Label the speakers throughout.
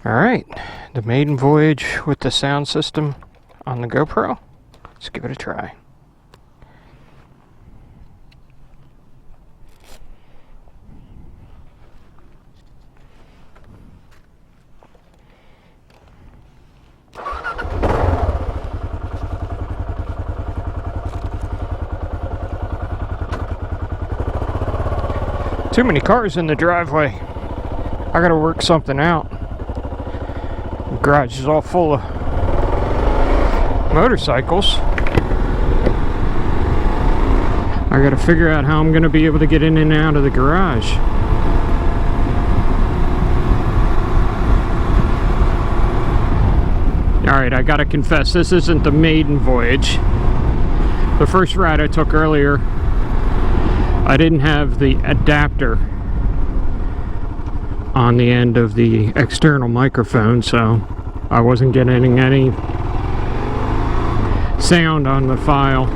Speaker 1: Alright, the maiden voyage with the sound system on the GoPro. Let's give it a try. Too many cars in the driveway. I gotta work something out. The garage is all full of motorcycles. I gotta figure out how I'm gonna be able to get in and out of the garage. Alright, I gotta confess, this isn't the maiden voyage. The first ride I took earlier, I didn't have the adapter on the end of the external microphone, so I wasn't getting any sound on the file.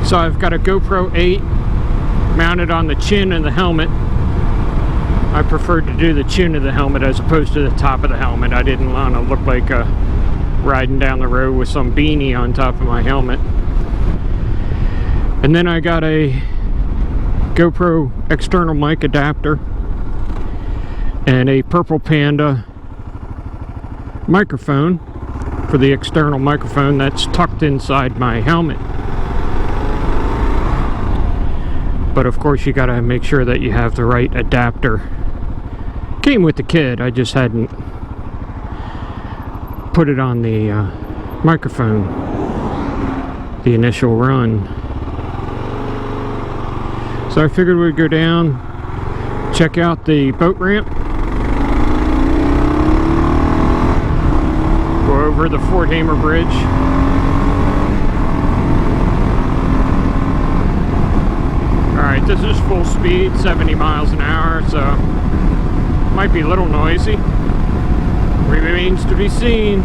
Speaker 1: So I've got a GoPro 8 mounted on the chin of the helmet. I preferred to do the chin of the helmet as opposed to the top of the helmet. I didn't want to look like riding down the road with some beanie on top of my helmet. And then I got a GoPro external mic adapter and a Purple Panda microphone for the external microphone that's tucked inside my helmet. But of course you gotta make sure that you have the right adapter. Came with the kit, I just hadn't put it on the microphone the initial run. So I figured we'd go down, check out the boat ramp, go over the Fort Hamer Bridge. Alright, this is full speed, 70 miles an hour, so might be a little noisy. Remains to be seen.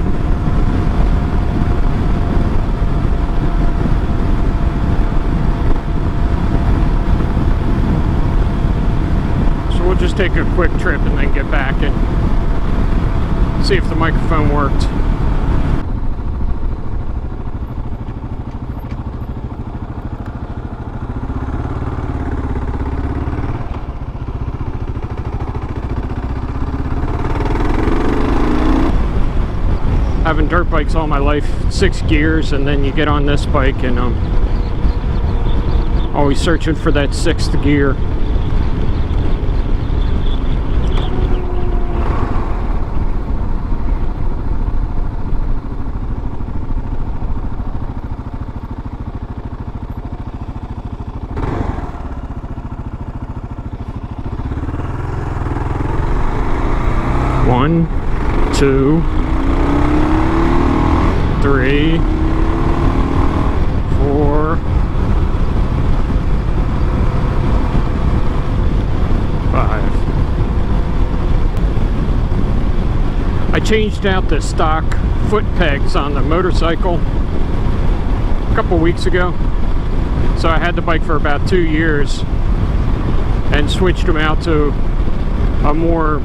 Speaker 1: So we'll just take a quick trip and then get back and see if the microphone worked. Having dirt bikes all my life, 6 gears, and then you get on this bike and always searching for that 6th gear. One, two, 3, 4, 5. I changed out the stock foot pegs on the motorcycle a couple weeks ago. So I had the bike for about 2 years and switched them out to a more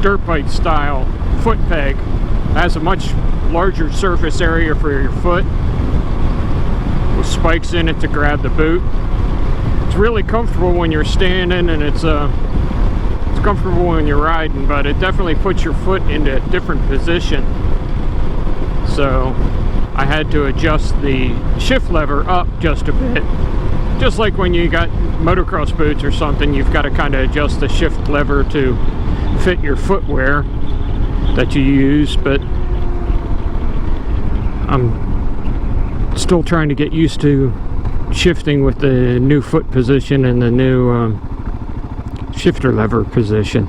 Speaker 1: dirt bike style foot peg. It has a much larger surface area for your foot with spikes in it to grab the boot. It's really comfortable when you're standing, and it's comfortable when you're riding, but it definitely puts your foot into a different position. So I had to adjust the shift lever up just a bit. Just like when you got motocross boots or something, you've got to kind of adjust the shift lever to fit your footwear that you use, but I'm still trying to get used to shifting with the new foot position and the new shifter lever position.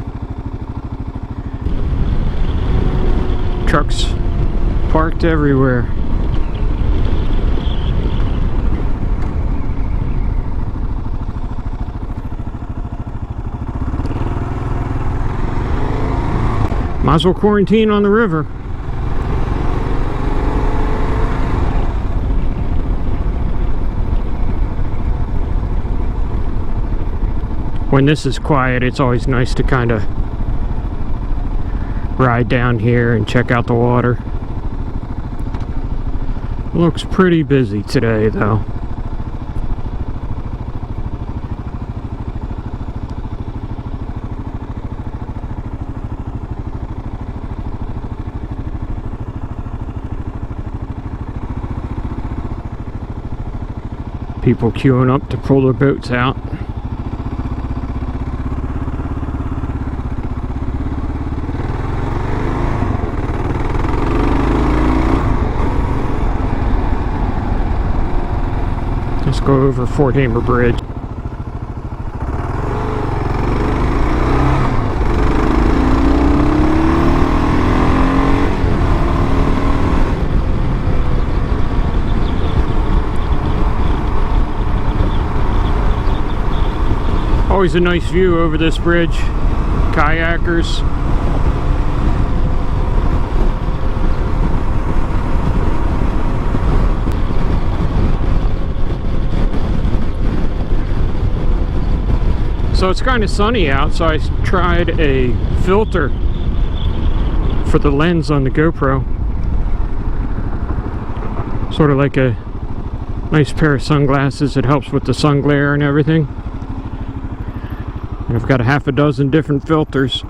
Speaker 1: Trucks parked everywhere. Might as well quarantine on the river. when this is quiet, it's always nice to kind of ride down here and check out the water. Looks pretty busy today though. People queuing up to pull their boats out. Let's go over Fort Hamer Bridge. Always a nice view over this bridge. Kayakers. So it's kind of sunny out, so I tried a filter for the lens on the GoPro. Sort of like a nice pair of sunglasses. It helps with the sun glare and everything. I've got a half a dozen different filters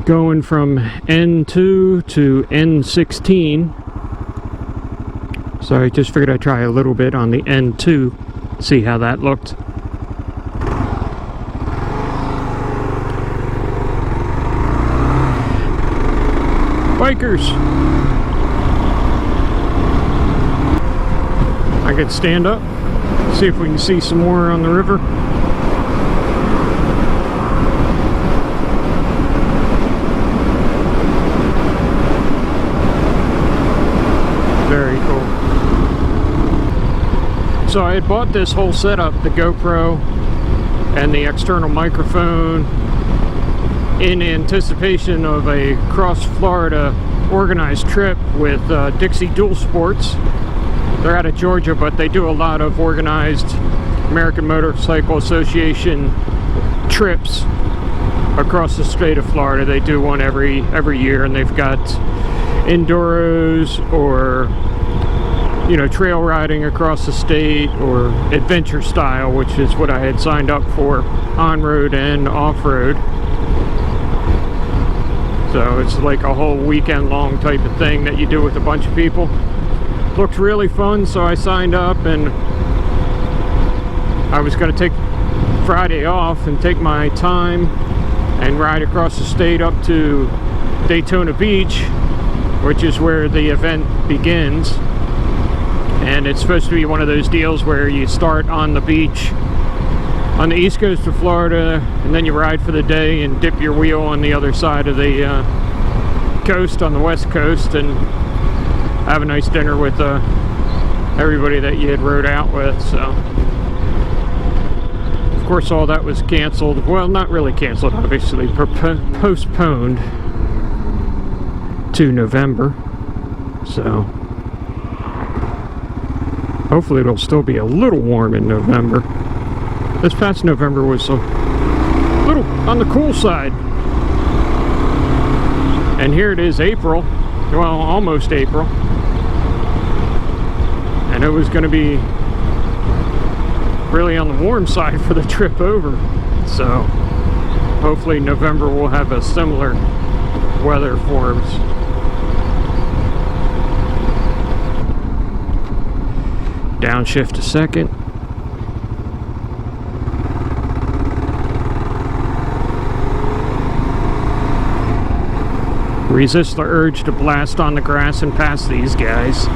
Speaker 1: going from N2 to N16. So I just figured I'd try a little bit on the N2, see how that looked. Bikers! I could stand up, see if we can see some more on the river. Very cool. So I had bought this whole setup, the GoPro and the external microphone, in anticipation of a cross-Florida organized trip with Dixie Dual Sports. They're out of Georgia, but they do a lot of organized American Motorcycle Association trips across the state of Florida. They do one every year, and they've got enduros or, you know, trail riding across the state, or adventure style, which is what I had signed up for, on-road and off-road. So it's like a whole weekend long type of thing that you do with a bunch of people. Looked really fun, so I signed up, and I was going to take Friday off and take my time and ride across the state up to Daytona Beach, which is where the event begins. And it's supposed to be one of those deals where you start on the beach on the east coast of Florida, and then you ride for the day and dip your wheel on the other side of the coast on the west coast, and have a nice dinner with everybody that you had rode out with. So of course all that was canceled. Well, not really canceled, obviously, postponed to November. So hopefully it'll still be a little warm in November. This past November was a little on the cool side. And here it is, April. Well, almost April. And it was going to be really on the warm side for the trip over. So hopefully November will have a similar weather forms. Downshift a second. Resist the urge to blast on the grass and pass these guys.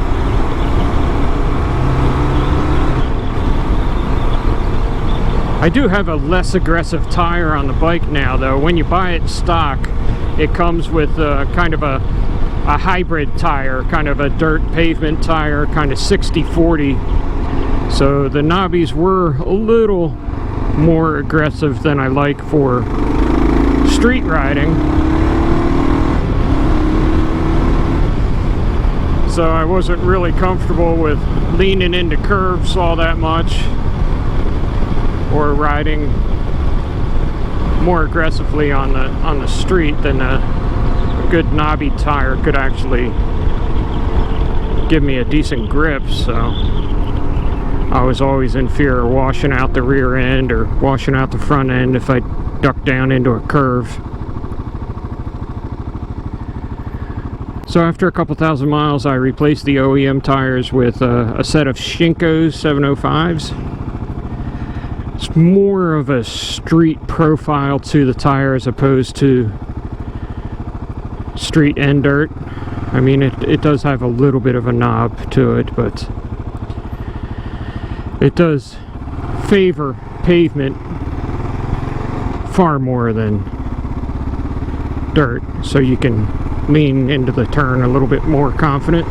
Speaker 1: I do have a less aggressive tire on the bike now, though. When you buy it stock, it comes with kind of a hybrid tire, kind of a dirt pavement tire, kind of 60/40. So the knobbies were a little more aggressive than I like for street riding. So I wasn't really comfortable with leaning into curves all that much, or riding more aggressively on the street, then a good knobby tire could actually give me a decent grip. So I was always in fear of washing out the rear end or washing out the front end if I ducked down into a curve. So after a couple thousand miles, I replaced the OEM tires with a set of Shinko 705s. It's more of a street profile to the tire as opposed to street and dirt. I mean, it does have a little bit of a knob to it, but it does favor pavement far more than dirt, so you can lean into the turn a little bit more confident.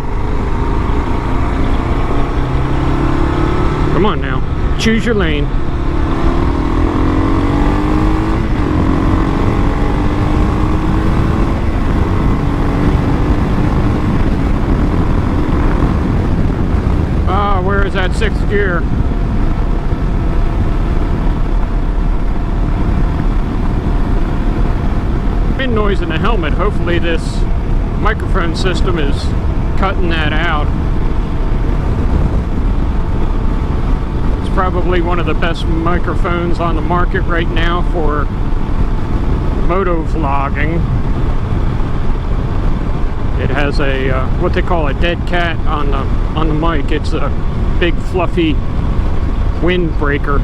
Speaker 1: Come on now, choose your lane. Where is that 6th gear? Wind noise in the helmet. Hopefully this microphone system is cutting that out. It's probably one of the best microphones on the market right now for moto vlogging. It has a what they call a dead cat on the mic. It's a big fluffy windbreaker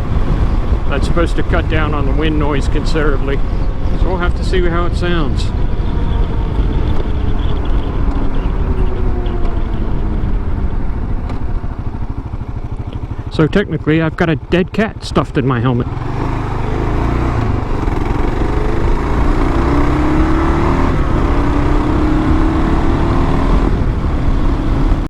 Speaker 1: that's supposed to cut down on the wind noise considerably. So we'll have to see how it sounds. So technically I've got a dead cat stuffed in my helmet.